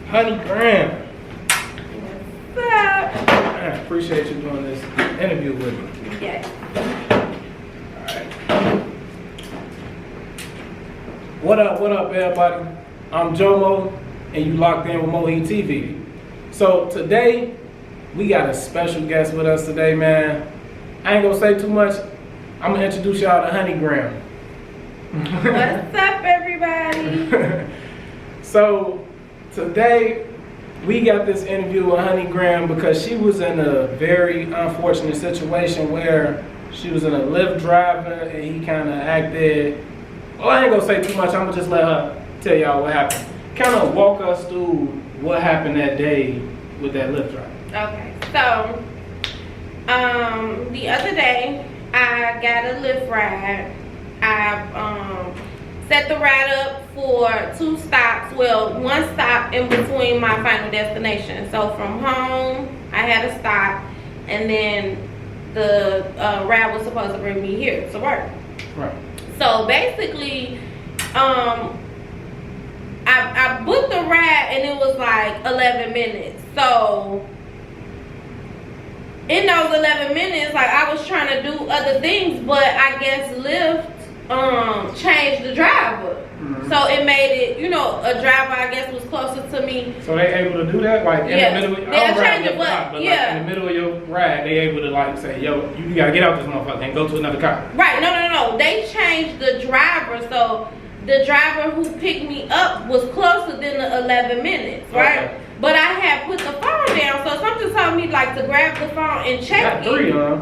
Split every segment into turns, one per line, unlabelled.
HoneyGram.
What's up?
I appreciate you doing this interview with me.
Yes.
Alright. What up, everybody? I'm Jomo, and you locked in with Mohe TV. So today, we got a special guest with us today, man. I ain't gonna say too much. I'm gonna introduce y'all to HoneyGram.
What's up, everybody?
So today we got this interview with HoneyGram because she was in a very unfortunate situation where she was in a Lyft driver and he kind of acted. Well, I ain't gonna say too much. I'm gonna just let her tell y'all what happened. Kind of walk us through what happened that day with that Lyft driver.
Okay, so the other day I got a Lyft ride. I set the ride up for 2 stops, well, 1 stop in between my final destination. So from home, I had a stop, and then the ride was supposed to bring me here to work.
Right.
So basically, I booked the ride, and it was like 11 minutes. So in those 11 minutes, like, I was trying to do other things, but I guess Lyft changed the driver. Mm-hmm. So it made it, you know, a driver I guess was closer to me.
So they able to do that, like in the middle.
They'll change it, but
like in the middle of your ride, they able to like say, "Yo, you gotta get out this motherfucker and go to another car."
Right? No. They changed the driver, so the driver who picked me up was closer than the 11 minutes, right? Okay. But I had put the phone down, so something told me like to grab the phone and check
Got 3, huh?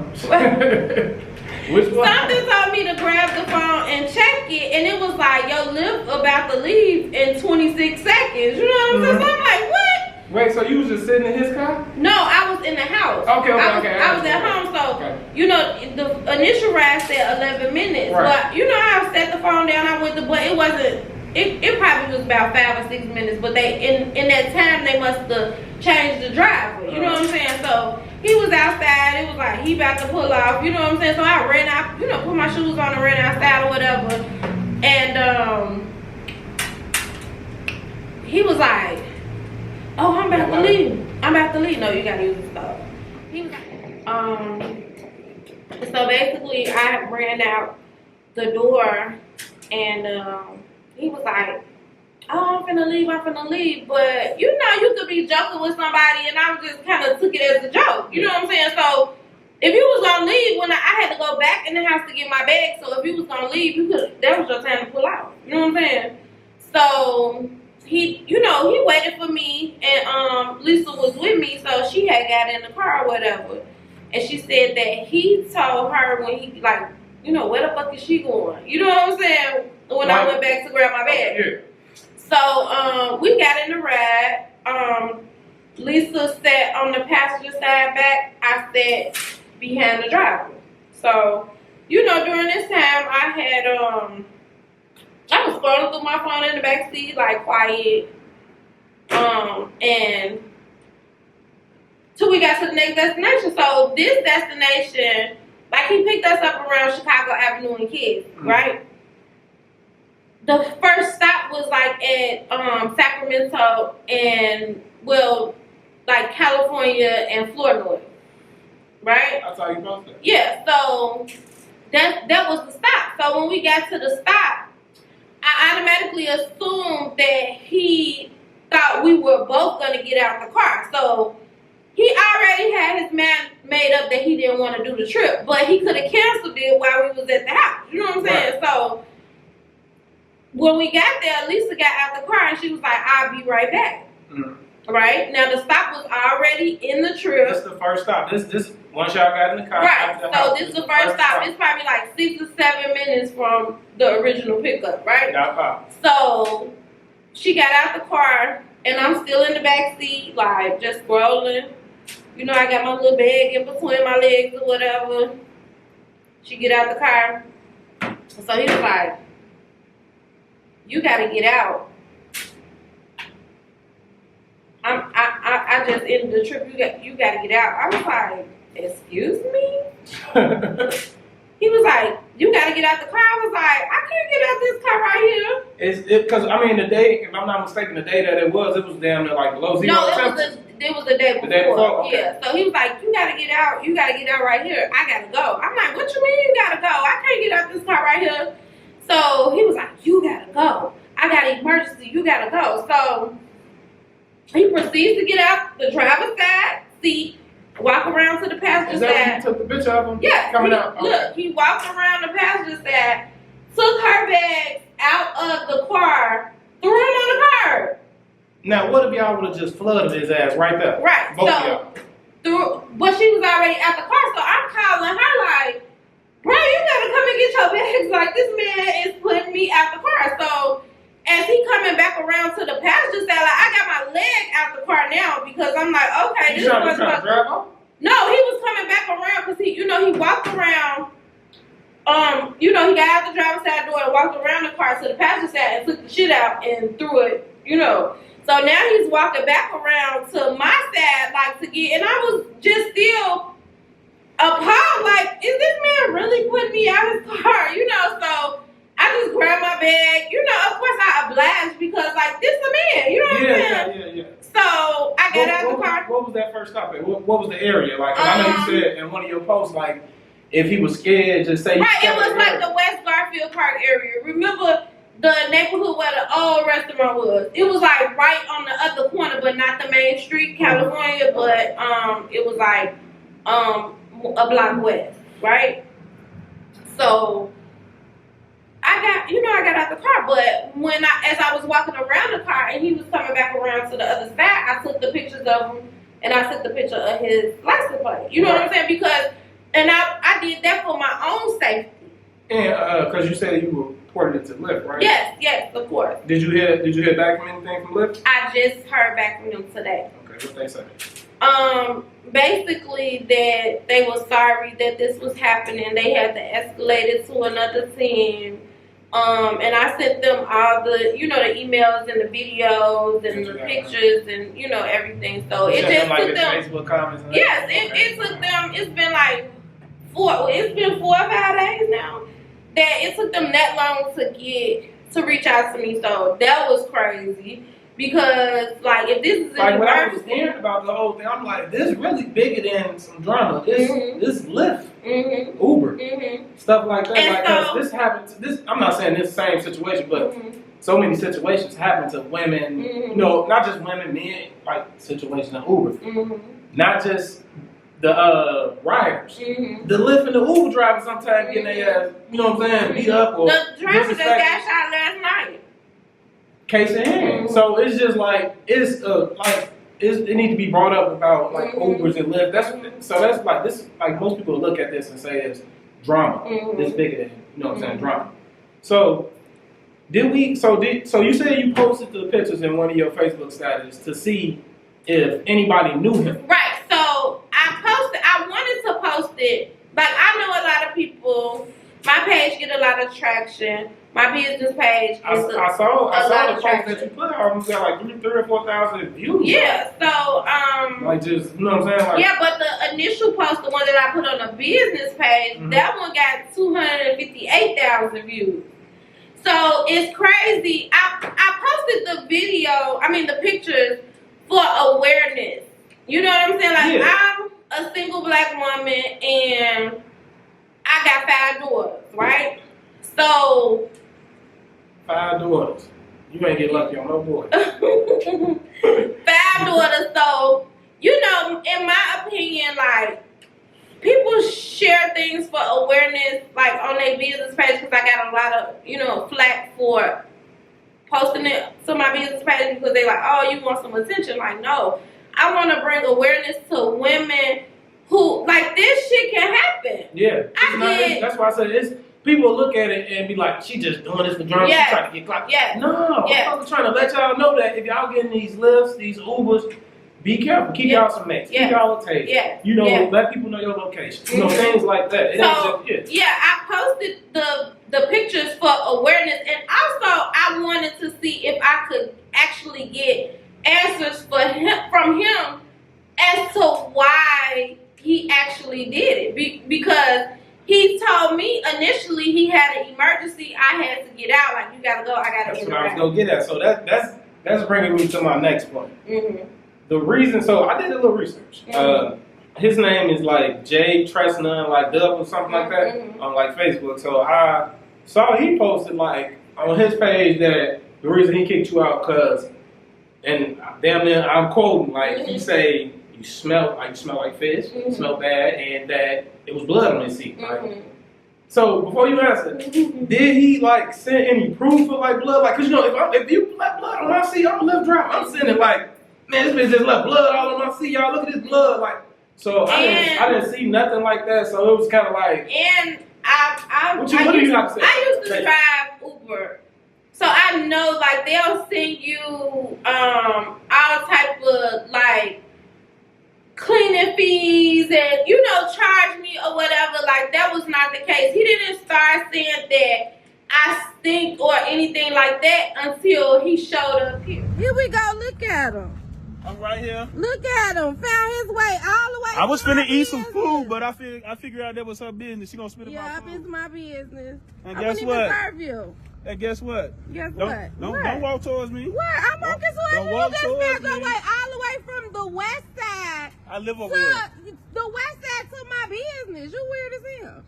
Which one?
Something told me to grab the phone and check it, and it was like, yo, Lyft about to leave in 26 seconds. You know what I'm saying? So I'm like, what?
Wait, so you was just sitting in his car?
No, I was in the house.
Okay.
I was at home, so, you know, the initial ride said 11 minutes. Right. But, you know, I set the phone down, I went to, but it wasn't, it probably was about 5 or 6 minutes, but they, in that time, they must have changed the driver. You know what I'm saying? So he was outside, it was like, he about to pull off, you know what I'm saying? So I ran out, you know, put my shoes on and ran outside or whatever. And, he was like, oh, I'm about to leave. I'm about to leave. No, you gotta use the stuff. He was like, so basically I ran out the door and he was like, oh, I'm finna leave. But you know, you could be joking with somebody and I just kind of took it as a joke. You know what I'm saying? So if you was gonna leave, when I had to go back in the house to get my bag, so if you was gonna leave, that was your time to pull out. You know what I'm saying? So he waited for me, and Lisa was with me, so she had got in the car or whatever. And she said that he told her when he, like, you know, where the fuck is she going? You know what I'm saying? When I went back to grab my bag.
Yeah.
So we got in the ride. Lisa sat on the passenger side back. I sat behind the driver. So, you know, during this time I had I was scrolling through my phone in the back seat, like, quiet. And till we got to the next destination. So this destination, like, he picked us up around Chicago Avenue and Kids, right? The first stop was like at Sacramento and, well, like California and Florida, right?
That's how you posted.
Yeah, so that was the stop. So when we got to the stop, I automatically assumed that he thought we were both going to get out the car. So he already had his mind made up that he didn't want to do the trip, but he could have canceled it while we was at the house. You know what I'm saying? Right. So when we got there, Lisa got out the car and she was like, I'll be right back. Mm-hmm. Right? Now the stop was already in the trip.
This is the first stop. This once y'all got in the car.
Right. So this is the first stop. It's probably like 6 or 7 minutes from the original pickup, right?
Yeah.
So she got out the car and I'm still in the back seat, like, just scrolling. You know, I got my little bag in between my legs or whatever. She get out the car. So he was like, you gotta get out. I just ended the trip. You gotta get out. I was like, excuse me? He was like, you gotta get out the car. I was like, I can't get out this car right here.
Because I mean, the day, if I'm not mistaken, the day that it was damn near like below zero.
No, it was the day before.
The day before? Okay.
Yeah. So he was like, you gotta get out. You gotta get out right here. I gotta go. I'm like, what you mean you gotta go? I can't get out this car right here. So he was like, you gotta go. I got an emergency. You gotta go. So he proceeds to get out the driver's side seat, walk around to the passenger side.
Is that when you took the picture of him?
Yeah.
Coming out. Okay.
Look, he walked around the passenger side, took her bags out of the car, threw him on the curb.
Now, what if y'all would have just flooded his ass right there?
Right.
Both of y'all.
But she was already at the car, so I'm calling her like, bro, you gotta come and get your bags. Like, this man is putting me out the car. So as he coming back around to the passenger side, like, I got my leg out the car now because I'm like, okay,
You trying to drive off?
No, he was coming back around because he walked around. He got out the driver's side door and walked around the car to the passenger side and took the shit out and threw it. So now he's walking back around to my side, like to get, and I was just still appalled, like, is this man really putting me out his car? So I just grabbed my bag. Of course I obliged because, like, this the man. You know what I'm saying?
Yeah.
So I got out the car.
What was that first stop at? What was the area? Like, 'cause I know you said in one of your posts, like, if he was scared, just say.
Right, it was like the West Garfield Park area. Remember the neighborhood where the old restaurant was? It was like right on the other corner, but not the main street, California. But it was like a block west, right? So I got out the car, but as I was walking around the car and he was coming back around to the other side, I took the pictures of him and I took the picture of his license plate. You know what I'm saying? Because, and I did that for my own safety. And
because you said you reported it to Lyft, right?
Yes, of course.
Did you hear back from anything from Lyft?
I just heard back from them today.
Okay, what they say?
Basically that they were sorry that this was happening. They had to escalate it to another team. And I sent them all the, the emails and the videos and the pictures and, everything. So it just took them.
Facebook comments.
Yes, it took them. It's been like 4 or 5 days now that it took them that long to reach out to me. So that was crazy. Because, like, if this is
like when I was hearing about the whole thing, I'm like, this is really bigger than some drama. This Lyft, Uber, stuff like that.
And
like,
so,
this happened. I'm not saying this same situation, but so many situations happen to women. Not just women, men. Like situations in Uber, not just the riders, the Lyft and the Uber drivers. Sometimes getting their ass, what I'm saying, beat up or
the driver that got shot last night.
Case in hand. So it's just like it needs to be brought up about like Ubers and Lyft. That's like this. Like most people look at this and say it's drama. It's bigger than drama. So So you said you posted the pictures in one of your Facebook statuses to see if anybody knew him.
Right. So I wanted to post it. Like, I know a lot of people. My page get a lot of traction. My business page.
I saw the post that you put out. You got like 3,000 or 4,000 views.
Yeah. So
like just what I'm saying. Like,
yeah, but the initial post, the one that I put on the business page, that one got 258,000 views. So it's crazy. I posted the pictures for awareness. You know what I'm saying? Like, I'm a single black woman and I got 5 daughters, right? So
5 daughters. You ain't get lucky on no boy.
5 daughters. So, in my opinion, like, people share things for awareness, like, on their business page, because I got a lot of, flack for posting it to my business page because they like, oh, you want some attention. Like, no. I want to bring awareness to women who, like, this shit can happen.
Yeah. That's why I said people look at it and be like, she just doing this for drama. She trying to get clout.
Yeah.
No. I'm trying to let y'all know that if y'all getting these Lyfts, these Ubers, be careful. Keep y'all some mates. Keep y'all a taste.
Yeah.
Let people know your location. Things like that.
I posted the pictures for awareness, and also I wanted to see if I could actually get answers from him as to why he actually did it. Because he told me initially he had an emergency. I had to get out. Like, you gotta go. I gotta.
That's what I was gonna get at. So that's bringing me to my next point.
Mm-hmm.
The reason. So I did a little research.
Mm-hmm.
His name is like Jay Tresnun, like Dub or something like that, on like Facebook. So I saw he posted like on his page that the reason he kicked you out because, and damn near I'm quoting, like he say you smell like fish, you smell bad, and that it was blood on his seat. Like, so before you answer, did he like send any proof of like blood? Like, cause you know if you left blood on my seat, I'm a Lyft driver. I'm sending like, man, this bitch just left blood all on my seat. Y'all look at this blood, like. So I didn't see nothing like that. So it was kind of like.
And I
what do you have to say?
I used to drive Uber, so I know like they'll send you all type of like cleaning fees and charge me or whatever. Like that was not the case. He didn't start saying that I stink or anything like that until he showed up here.
Here we go. Look at him.
I'm right here.
Look at him. Found his way all the way.
I was finna eat some food, but I figured out that was her business. She gonna spit in my
Yep,
food.
it's my business.
And
I
guess
wouldn't
what?
even serve you.
And guess what?
Guess
Don't,
what?
Don't walk towards me.
What? I'm walking towards
Don't
you.
walk
You just
towards
found your
me.
way all the way from the west side
I live over here.
to the west side to my business. You weird as hell.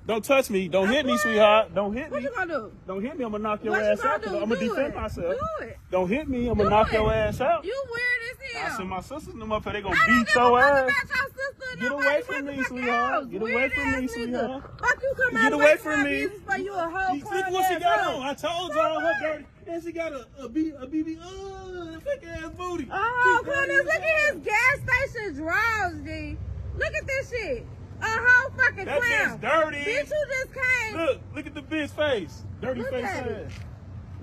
Don't touch me. Don't hit me, sweetheart. Don't hit
What
me.
you gonna do?
Don't hit me. I'm gonna knock your
What
ass
you gonna
out.
do?
I'm gonna
Do
defend
it.
myself.
Do it.
Don't hit me. I'm
Do
gonna knock
it.
your ass out.
You weird
I
as hell.
send my sisters and them up here. They gonna
I don't
beat
give a
your
fuck
ass.
about your sister.
Get away from me, sweetheart. Get away from me, sweetheart.
Fuck you, come
Get
out
away
of
from
my
me.
business for you a whole
Look what she
clown
got
ass
on.
hoe.
I told y'all her dirty. And she got a BB, thick ass booty.
Oh, goodness, look at his gas station drawers, G. Look at this shit. A whole fucking
That
clown.
bitch dirty.
Bitch, you just came.
Look at the bitch face. Dirty
Look
face
at it.
ass.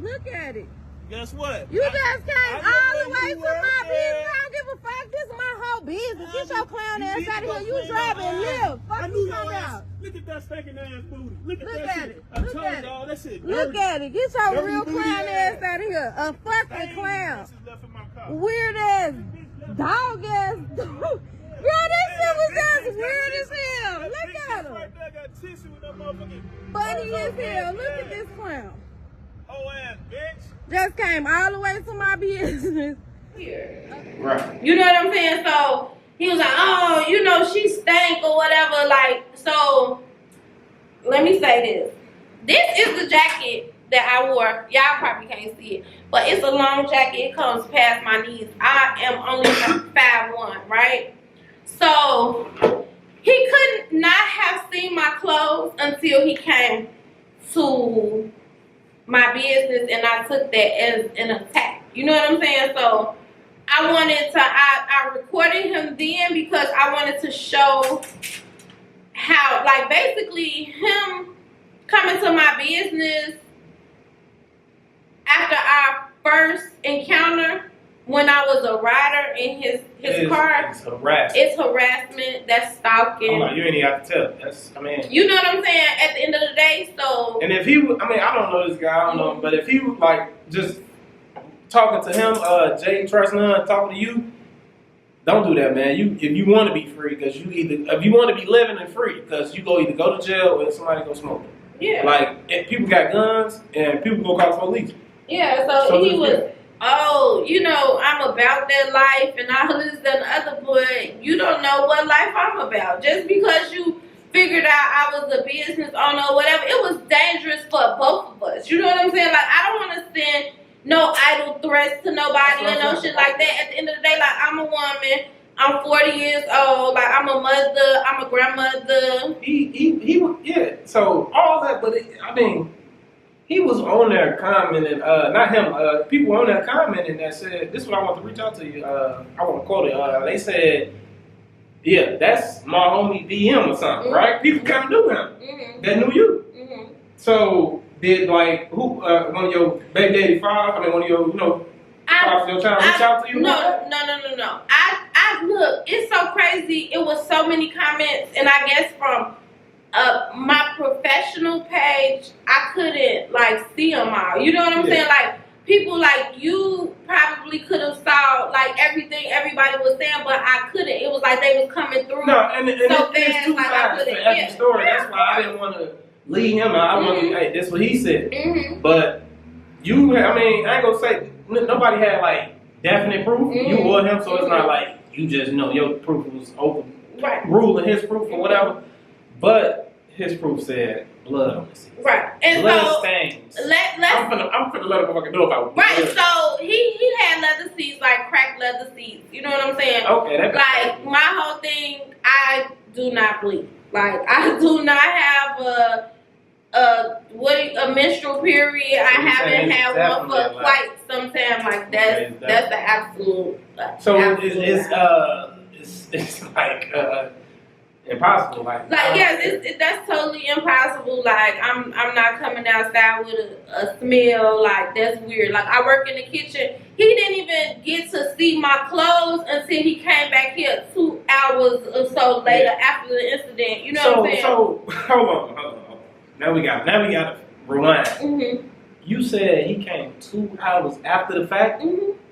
Look at it.
Guess what?
You just came
I know
all the
where
way
you
to
work
my
at.
business. I don't give a fuck. This is my whole business. Get your clown ass
need
out
to
of
go
here. You
clean
drive
your
and
ass.
live.
I
Fuck
knew
you
your
talking
ass.
about.
Look at that stinking ass booty. Look at
Look
that
at
shit.
it.
I
Look
told
at it.
y'all that shit
Look
dirty.
at it. Get your
Dirty
real
booty
clown
ass.
ass out of here. A fucking
Dang,
clown.
this is left in my car.
Weird ass dog ass. Girl, this shit was just weird as hell. Look at him.
Right there got tissue with that motherfucking
Funny as hell. Look at this clown.
whole ass bitch.
Just came all the way to my business.
Here.
Right.
You know what I'm saying? So he was like, oh, she stank or whatever. Like, so let me say this. This is the jacket that I wore. Y'all probably can't see it, but it's a long jacket. It comes past my knees. I am only 5'1", right? So he could not have seen my clothes until he came to my business, and I took that as an attack. You know what I'm saying? So I recorded him then because I wanted to show how, like, basically him coming to my business after our first encounter when I was a rider in his car.
It's harassment.
It's harassment. That's stalking.
I'm like, you ain't even have to tell.
You know what I'm saying? At the end of the day, so.
And if he, I don't know this guy, I don't know him, but if he was like just talking to him, Jay Tresnun talking to you, don't do that, man. If you want to be free, because if you want to be living and free, because you either go to jail or somebody go smoking.
Yeah.
Like, if people got guns and people go call police.
Yeah, so he was, I'm about that life and all this and the other, but you don't know what life I'm about. Just because you figured out I was a business owner or whatever, it was dangerous for both of us. You know what I'm saying? Like, I don't want to send no idle threats to nobody or no shit like that. At the end of the day, like, I'm a woman. I'm 40 years old. Like, I'm a mother. I'm a grandmother.
He was, yeah. So all that, but he was on there commenting. Not him. People on there commenting that said, "This is what I want to reach out to you." I want to quote it. They said, "Yeah, that's my homie DM or something, right?" People kind of knew him. That knew you. So did like who? One of your baby daddy father? One of your father your child reach out to you?
No. I look. It's so crazy. It was so many comments, and I guess from my professional page, I couldn't like see them all. You know what I'm saying? Like, people like you probably could have saw like everything everybody was saying, but I couldn't. It was like they was coming through.
No, and
so
it's
fast,
two
like
sides to every story. That's why I didn't want to leave him out. I wanted, hey, that's what he said. But you, I mean, I ain't gonna say nobody had like definite proof. You or him, so it's not like you just know your proof was overruling his proof or whatever. But his proof said blood on the seat.
Right. And
blood
so
stains.
I'm
finna let him fucking know about
right.
blood.
So he had leather seats, like cracked leather seats. You know what I'm saying?
Okay.
Like my whole thing, I do not bleed. Like I do not have a menstrual period. I haven't had one for quite some time. Like that's the absolute.
So
absolute
it's like impossible. Like
yes, that's totally impossible. Like I'm not coming outside with a smell. Like that's weird. Like I work in the kitchen. He didn't even get to see my clothes until he came back here 2 hours or so later after the incident. You know what I'm saying? So
hold on. Now we got to rewind. You said he came 2 hours after the fact.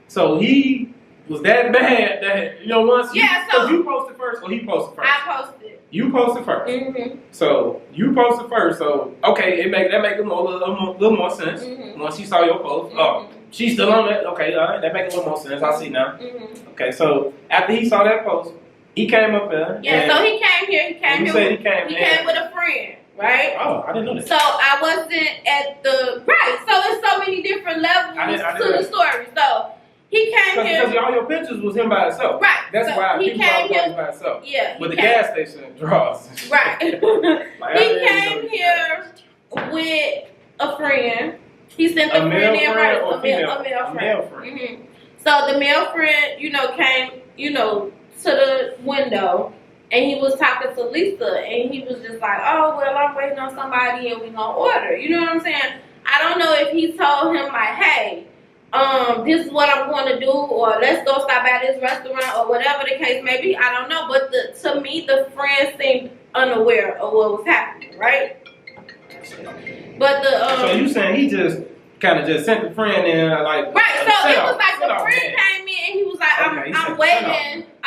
So he was that bad that once you posted first or he posted first?
I posted.
You posted first. So you posted first. So okay, that make a little more sense. Once he saw your post. Oh, she's still on that. Okay, all right, that makes a little more sense. I see now. Okay, so after he saw that post, he came up there.
Yeah, so he came here. He came here.
He came
with a friend. Right?
Oh, I didn't know that.
So I wasn't at the so it's so many different levels to the story. So he came here
because all your pictures was him by himself.
Right.
That's
so
why
he came here
by himself.
Yeah.
But the gas station draws.
Right.
Like,
he came here with a friend. He sent the friend in right. A male friend. So the male friend, came, to the window. And he was talking to Lisa, and he was just like, oh, well, I'm waiting on somebody, and we gonna order. You know what I'm saying? I don't know if he told him, like, hey, this is what I'm going to do, or let's go stop at this restaurant, or whatever the case may be. I don't know. But to me, the friend seemed unaware of what was happening, right? But
so you saying he just kind of just sent the friend in, like...
Right, so it was like the friend came in, and he was like,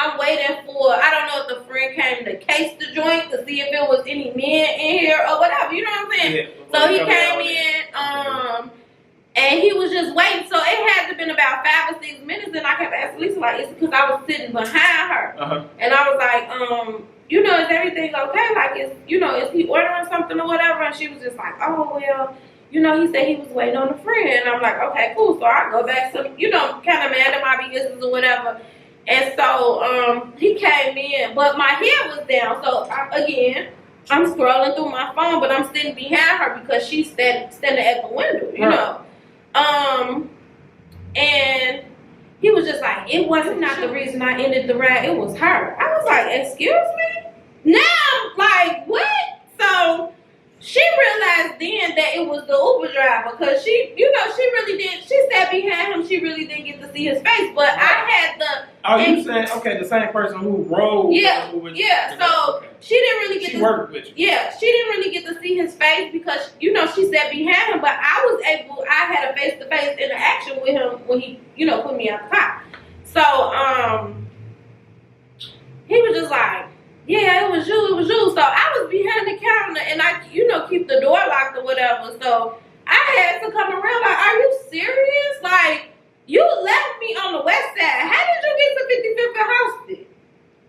I'm waiting for, I don't know if the friend came to case the joint to see if there was any men in here or whatever, you know what I'm saying? Yeah, so he came in, and he was just waiting. So it had to been about 5 or 6 minutes, and I kept asking Lisa, like, it's because I was sitting behind her. And I was like, is everything okay? Like, is he ordering something or whatever? And she was just like, oh, well, he said he was waiting on a friend. And I'm like, okay, cool. So I go back to, kind of mad at my business or whatever. And so he came in, but my head was down. So I'm scrolling through my phone, but I'm sitting behind her because she's standing at the window, you know. And he was just like, it wasn't not the reason I ended the ride. It was her. I was like, excuse me? Now, like, what? So she realized then that it was the Uber driver because she really did. She sat behind him. She really didn't get to see his face. But I had the.
Oh, you saying the same person who rode?
Yeah, So she didn't really get.
She worked with you.
Yeah, she didn't really get to see his face because she sat behind him. But I had a face-to-face interaction with him when he put me out the car. So he was just like, yeah, it was you. So I was behind the counter and I, keep the door locked or whatever. So I had to come around like, are you serious? Like, you left me on the west side. How did you get to 55th and Houston?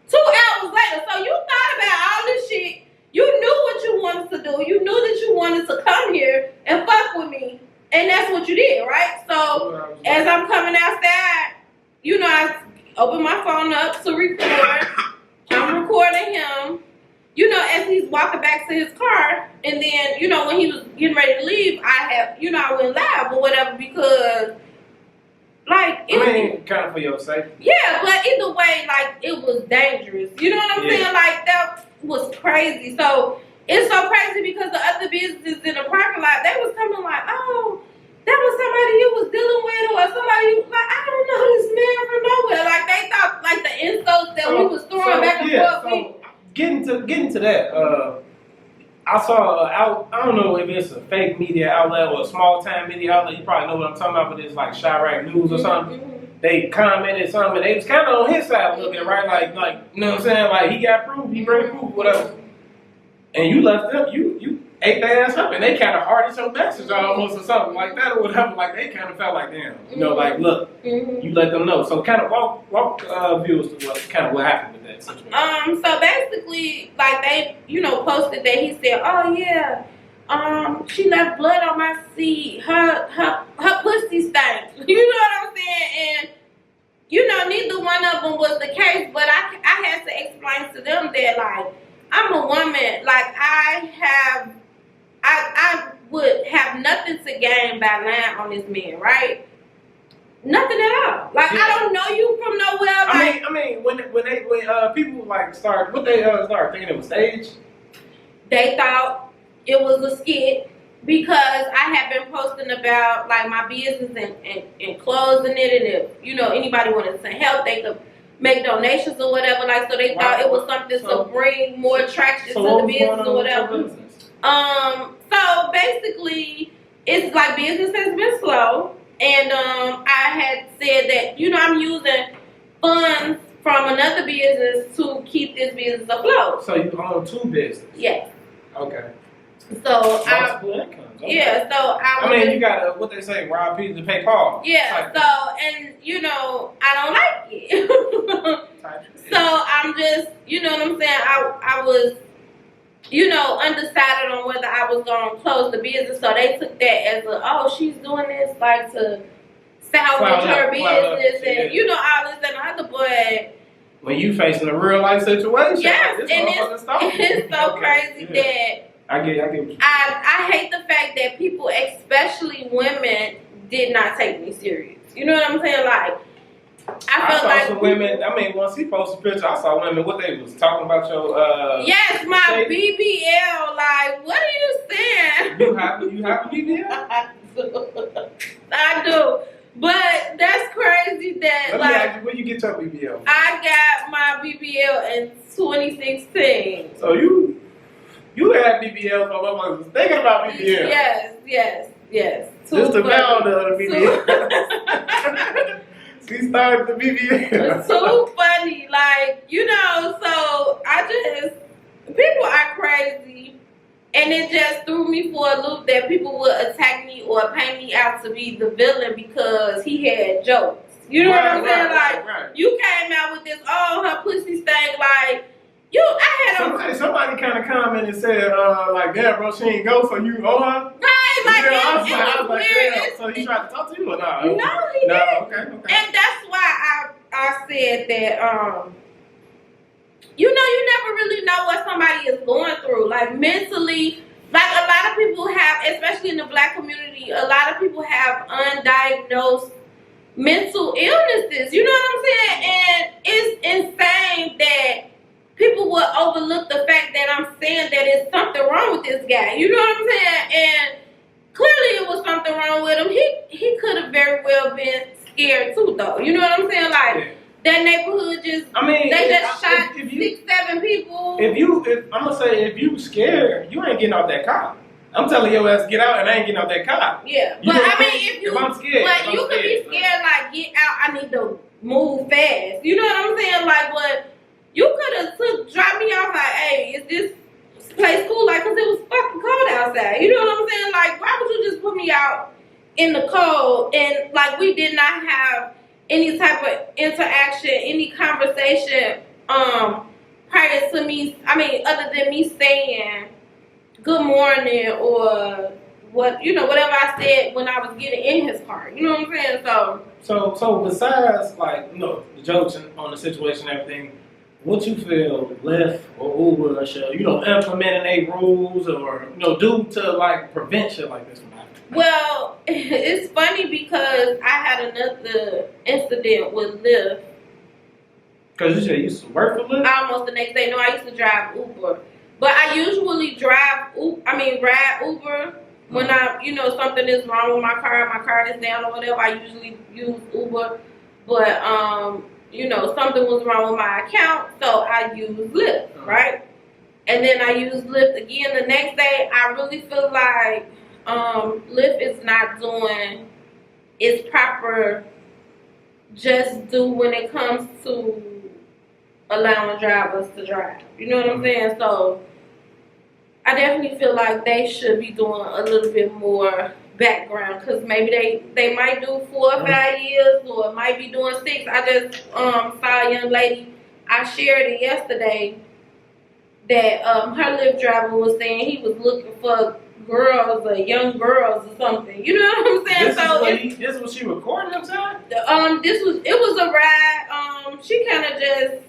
2 hours later. So you thought about all this shit. You knew what you wanted to do. You knew that you wanted to come here and fuck with me. And that's what you did, right? So as I'm coming outside, I open my phone up to record. I'm recording him, as he's walking back to his car. And then, when he was getting ready to leave, I went live or whatever because, like,
kind of for your safety.
Yeah, but either way, like, it was dangerous. You know what I'm saying? Like, that was crazy. So, it's so crazy because the other businesses in the parking lot, they was coming like, oh, that was somebody you was dealing with or somebody, like, I don't know this man from nowhere. Like, they thought, like, the insults that we was throwing back and forth.
So, getting to that, I saw I don't know if it's a fake media outlet or a small time media outlet. You probably know what I'm talking about, but it's like Chirac News or something.
Mm-hmm.
They commented something, and they was kind of on his side a little bit, right? Like you know what I'm saying? Like he got proof, he bring proof, whatever. And you left them, you ate their ass up, and they kind of hearted your message almost or something like that or whatever. Like they kind of felt like, damn, you know, like look, you let them know. So kind of walk viewers to what happened with that situation.
So basically, like they, posted that he said, oh yeah, she left blood on my seat. Her pussy stank. You know what I'm saying? And neither one of them was the case. But I had to explain to them that like I'm a woman. Like I would have nothing to gain by lying on this man, right? Nothing at all. Like I don't know you from nowhere. Like,
I mean, when people like start thinking it was staged.
They thought it was a skit because I had been posting about like my business and closing it, and if anybody wanted to help, they could make donations or whatever. Like so, they thought it was something to bring more traction to the business or whatever. So basically, it's like business has been slow. And I had said that, I'm using funds from another business to keep this business afloat.
So you own two businesses?
Yes.
Okay.
So
multiple incomes. Okay.
Yeah, so
I mean, you gotta, what they say, rob Peter to pay Paul.
Yeah, so, and, I don't like it. So I'm just, you know what I'm saying? I was, undecided on whether I was going to close the business. So they took that as she's doing this like to salvage her business and, all this and other. But
when you facing a real life situation,
yes,
like,
it's so crazy that
I get
I hate the fact that people, especially women, did not take me serious. You know what I'm saying? Like, I felt like
some women. I mean, once he posted a picture, I saw women. What they was talking about your
yes, my BBL. Like, what are you saying?
You have a BBL?
I do, but that's crazy that
Let me ask you, where you get your BBL?
I got my BBL in 2016.
So you had BBL, so I was thinking about BBL.
Yes.
Just the founder of the BBL. She started the BBL.
It's so funny, like, so people are crazy, and it just threw me for a loop that people would attack me or paint me out to be the villain because he had jokes. You know what I'm saying? Like, you came out with this, her pussy stank, like,
somebody kind of commented and said, like, damn, bro, she ain't go, so you owe her?
Right, like,
I was like, damn, so he tried to talk to you or not?
No, he didn't.
Okay.
And that's why I said that, you never really know what somebody is going through. Like, mentally, like, a lot of people have, especially in the Black community, a lot of people have undiagnosed mental illnesses. You know what I'm saying? And it's insane that people will overlook the fact that I'm saying that there's something wrong with this guy. You know what I'm saying? And clearly it was something wrong with him. He could have very well been scared too, though. You know what I'm saying? Like, that neighborhood they shot 6-7 people.
I'm gonna say, if you scared, you ain't getting out that car. I'm telling your ass get out, and I ain't getting out that car.
Yeah, but I mean, if I'm scared, but you could be scared, like, get out. I need to move fast. You know what I'm saying? Like, but you could have dropped me off. Like, hey, is this place cool? Like, cause it was fucking cold outside. You know what I'm saying? Like, why would you just put me out in the cold? And like, we did not have any type of interaction, any conversation, prior to me. I mean, other than me saying good morning or whatever I said when I was getting in his car. You know what I'm saying?
So besides, like, the jokes on the situation and everything, what you feel Lyft or Uber should, implementing their rules or, do to, like, prevent shit like this from happening?
Well, it's funny because I had another incident with Lyft.
Because you said you used to work for Lyft?
Almost the next day. No, I used to drive Uber. But I usually ride Uber when something is wrong with my car is down or whatever. I usually use Uber. But, something was wrong with my account, so I use Lyft, right? and then I used Lyft again the next day. I really feel like Lyft is not doing its proper just do when it comes to allowing drivers to drive. You know what I'm saying? So I definitely feel like they should be doing a little bit more background, because maybe they might do 4 or 5 years, or might be doing 6. I just saw a young lady, I shared it yesterday, that her Lyft driver was saying he was looking for girls or young girls or something. You know what I'm saying?
This was she recording himself?
It was a ride. She kind of just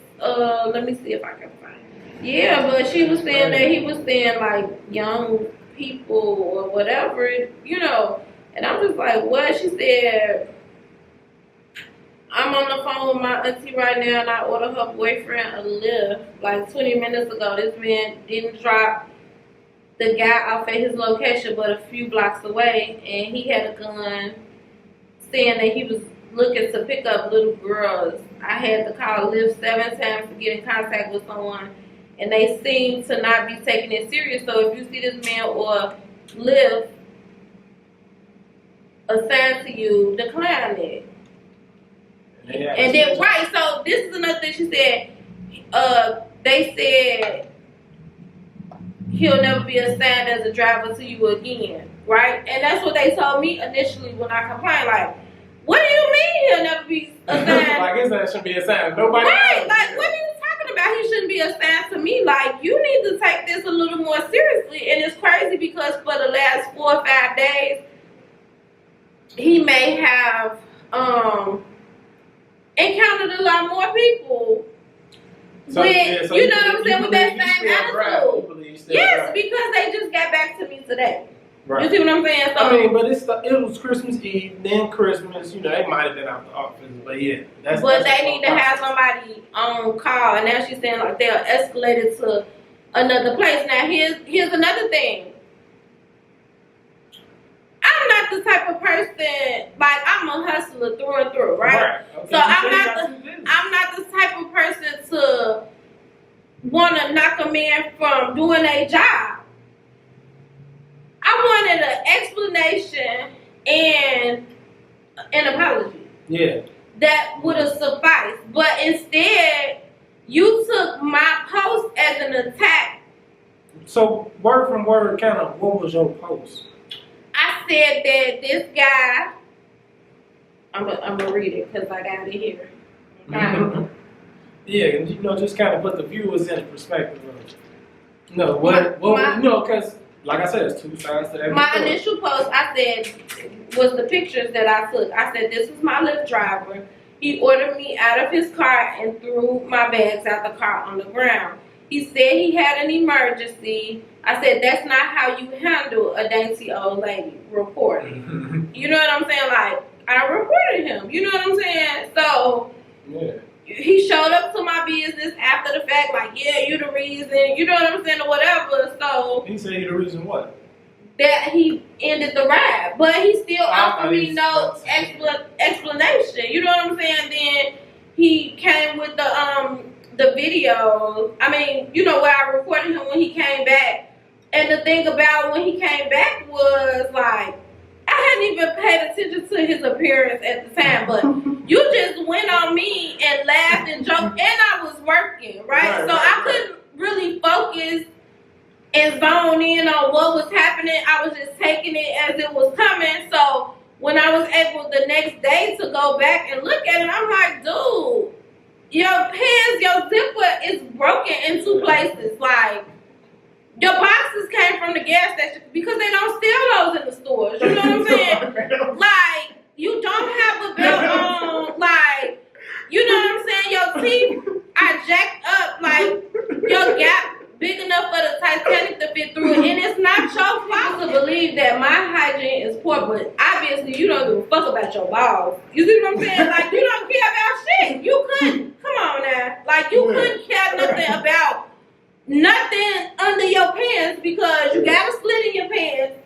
let me see if I can find it. Yeah, but she was saying that he was saying like young people or whatever, you know. And I'm just like, what? She said, I'm on the phone with my auntie right now, and I ordered her boyfriend a Lyft like 20 minutes ago. This man didn't drop the guy off at his location but a few blocks away, and he had a gun, saying that he was looking to pick up little girls. I had to call Lyft 7 times to get in contact with someone, and they seem to not be taking it serious. So if you see this man or Lyft assigned to you, decline it.
Yeah,
And then, right, so this is another thing she said. They said he'll never be assigned as a driver to you again, right? And that's what they told me initially when I complained. Like, what do you mean he'll never be assigned?
Like his ass shouldn't be assigned. Nobody
Right,
knows.
like, what are you talking about? He shouldn't be assigned to me. Like, you need to take this a little more seriously. And it's crazy because for the last 4 or 5 days, he may have encountered a lot more people
So,
with,
yeah, so
you know what I'm saying, with that
believe
same
you still drive. You
attitude.
believe you still
Yes,
drive.
because they just got back to me today.
Right.
You see what I'm saying? So,
I mean, but it was Christmas Eve, then Christmas. You know, they might have been out the office, but yeah.
but they need to have somebody on call. And now she's saying like they'll escalate it to another place. Now here's another thing. I'm not the type of person, like, I'm a hustler through and through, right?
Okay,
So I'm not the type of person to want to knock a man from doing a job. I wanted an explanation and an apology.
Yeah.
That would have sufficed. But instead, you took my post as an attack.
So, word from word, kind of, what was your post?
I said that this guy, I'm gonna read it because I got it here.
Yeah, you know, just kind of put the viewers in perspective of, you know, because, like I said, it's 2 sides to every
My
story.
initial post, I said, was the pictures that I took. I said, this is my Lyft driver. He ordered me out of his car and threw my bags out the car on the ground. He said he had an emergency. I said, that's not how you handle a dainty old lady. Report it. You know what I'm saying? Like, I reported him. You know what I'm saying? So,
Yeah.
he showed up to my business after the fact, like, yeah, you the reason. You know what I'm saying? Or whatever. So,
He said he the reason what?
that he ended the ride. But he still offered me no
he's-
explanation. You know what I'm saying? Then he came with the video. I mean, you know, where I recorded him when he came back. And the thing about when he came back was like, I hadn't even paid attention to his appearance at the time, but you just went on me and laughed and joked, and I was working, right? So I couldn't really focus and zone in on what was happening. I was just taking it as it was coming. So when I was able the next day to go back and look at it, I'm like, dude, your pants, your zipper is broken in 2 places. Like, your boxes came from the gas station because they don't steal those in the stores. You know what I'm saying? Like, you don't have a belt on. Like, you know what I'm saying? Your teeth are jacked up. Like, your gap big enough for the Titanic to fit through it. And it's not your fault to believe that my hygiene is poor, but obviously you don't give a fuck about your balls. You see what I'm saying? Like, you don't care about shit. You couldn't. Come on now. Like, you couldn't care nothing about nothing under your pants because you got a slit in your pants.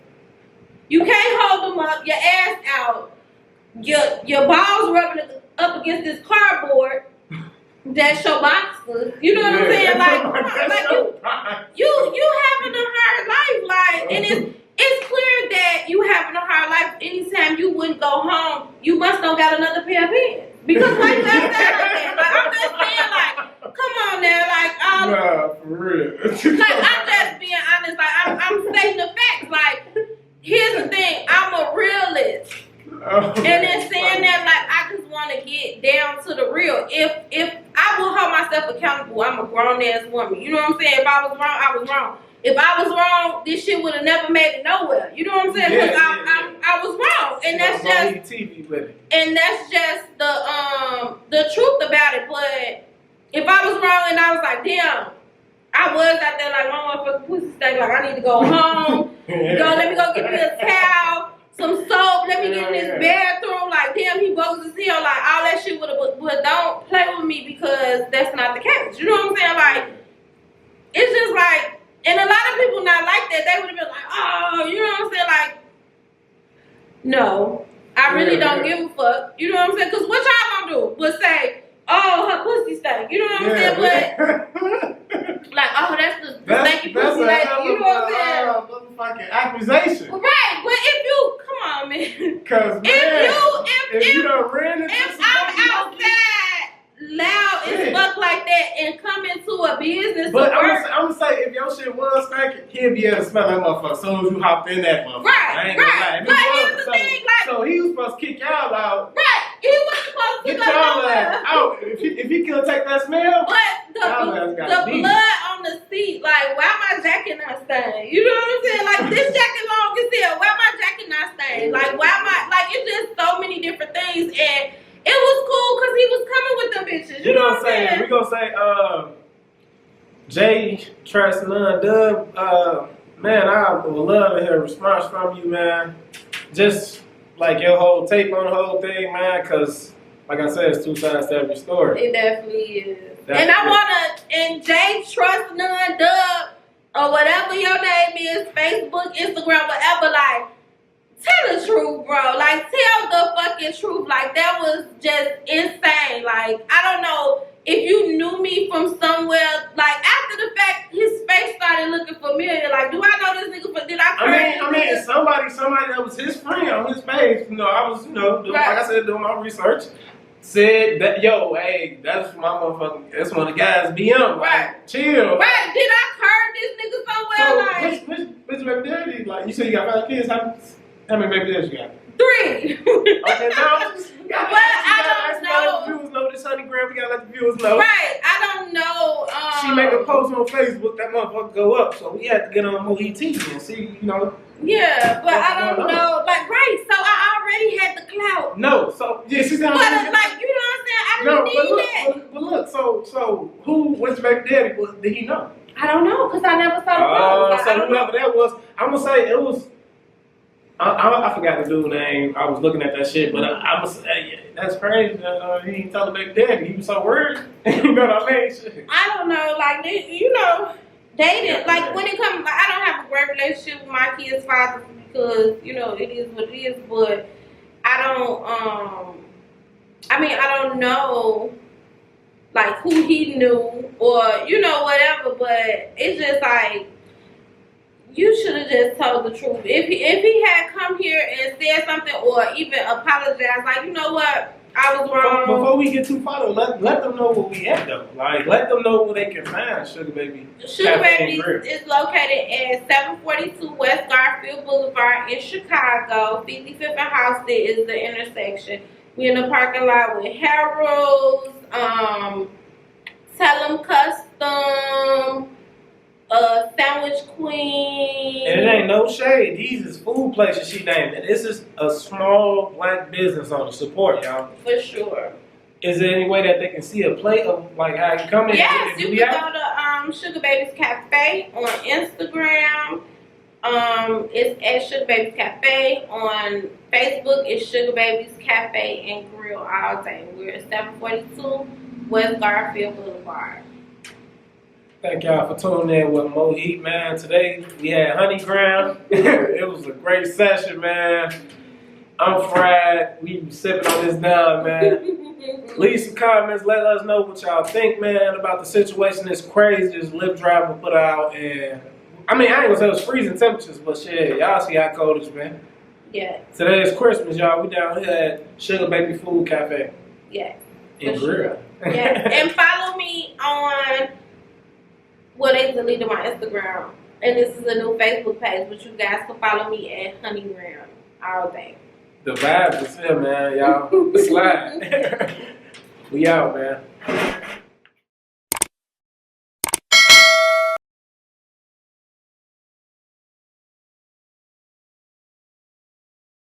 You can't hold them up. Your ass out. Your balls rubbing up against this cardboard. That's your boxer. You know what I'm saying? Like, come on, like you having a hard life, like, and it's clear that you having a hard life. Anytime you wouldn't go home, you must don't got another pair of pants. Because why you got that like that? Like, I'm just saying, like, come on now, like,
nah, for real.
like, I'm just being honest. Like, I'm stating the facts. Like, here's the thing, I'm a realist. And then saying that, like, I just want to get down to the real. If I will hold myself accountable, I'm a grown ass woman. You know what I'm saying? If I was wrong, I was wrong. If I was wrong, this shit would have never made it nowhere. You know what I'm saying? Because I was wrong, and that's just
TV with it.
And that's just the truth about it. But if I was wrong and I was like, damn, I was out there like my motherfucking pussy stank, like I need to go home. Let me go get me a towel. Some soap, let me get in this bathroom. Like, damn, he bogus as hell. Like, all that shit would have, but don't play with me because that's not the case. You know what I'm saying? Like, it's just like, and a lot of people not like that. They would have been like, oh, you know what I'm saying? Like, no, I really don't give a fuck. You know what I'm saying? Because what y'all gonna do? But say, oh, her pussy stank. You know what I'm saying? But, like, oh, that's the stanky pussy lady. You know what I'm saying?
Motherfucking accusation.
Right, but if you, come on, man.
Because, if you done ran into
if I'm outside loud as fuck like that and come into a business
but
to work.
I'm gonna say, if your shit was stinking, he'd be able to smell that motherfucker as soon as you hopped in that motherfucker.
Right, right. But here's the thing, like.
So he was supposed to kick y'all out.
Right, he was supposed to
get y'all out. If he could take that smell.
But the blood on the seat, like, why my jacket not stained? You know what I'm saying? Like, this jacket long as hell. Why my jacket not stained? Like, why my, like, it's just so many different things. And it was cool because he was coming with them bitches. You know what I'm saying?
We gonna say, Jay, Trash, None, Dub, man, I would love to hear a response from you, man. Just like your whole take on the whole thing, man, because like I said, it's two sides to every story.
It definitely is. And I wanna, and Jay, Trust None, Dub, or whatever your name is, Facebook, Instagram, whatever, like, tell the truth, bro. Like, tell the fucking truth. Like, that was just insane. Like, I don't know if you knew me from somewhere. Like, after the fact, his face started looking familiar. Like, do I know this nigga? Did I
mean, somebody that was his friend on his page. You know, I was, like I said, doing my research. Said that, yo, hey, that's my motherfucking, that's one of the guys BM. Like, chill.
Right. Did I curve this nigga somewhere?
So, which baby daddy? Like, you said you got 5 kids. How many baby daddies you got?
3.
Okay, now,
I don't know.
Let the viewers know this HoneyGram. We gotta let the viewers know.
Right. I don't know.
She make a post on Facebook, that motherfucker go up. So we had to get on Moe TV and see, you know.
Yeah, but I don't know. Like, right, so I already had the clout.
No, so, yeah, she's not.
But, like, you know what I'm saying? I didn't need that.
But look, so which baby daddy did he know?
I don't know, because I never saw the post.
So whoever that was, I'm going to say it was, I forgot the dude's name. I was looking at that shit, but I'm going to say, yeah, that's crazy. He didn't tell the baby daddy. He was so worried. You know what I mean? Shit.
I don't know, like, you know, dating, like, when it comes, like, I don't have a great relationship with my kids' fathers because, you know, it is what it is, but I don't know, like, who he knew or, you know, whatever, but it's just like, you should have just told the truth. If he had come here and said something or even apologized, like, you know what, I was wrong.
Before we get too far, let them know where we at, though. Like, let them know where they can find Sugar Baby.
Sugar Baby is located at 742 West Garfield Boulevard in Chicago. 55th and Houston is the intersection. We're in the parking lot with Harold's, Tell 'em Custom, Sandwich Queen.
And it ain't no shade. These is food places she named it. This is a small black business on the support, y'all.
For sure.
Is there any way that they can see a plate of like how you come in?
Yes, you can go to Sugar Baby's Cafe on Instagram. It's at Sugar Baby's Cafe. On Facebook, it's Sugar Baby's Cafe and Grill all day. We're at 742 West Garfield Boulevard.
Thank y'all for tuning in with Mo Heat, man. Today we had HoneyGram. It was a great session, man. I'm fried. We sipping on this down, man. Leave some comments. Let us know what y'all think, man, about the situation. It's crazy. This Lyft driver put out, and I mean, I ain't gonna say it was freezing temperatures, but shit, y'all see how cold it's been.
Yeah.
Today is Christmas, y'all. We down here at Sugar Baby Food Cafe.
Yeah.
In Grill.
Yeah. And follow me on, well, they deleted my Instagram. And this is a new Facebook page, but you guys can follow me at HoneyGram all day.
The vibes is here, man, y'all. Slide. We out, man.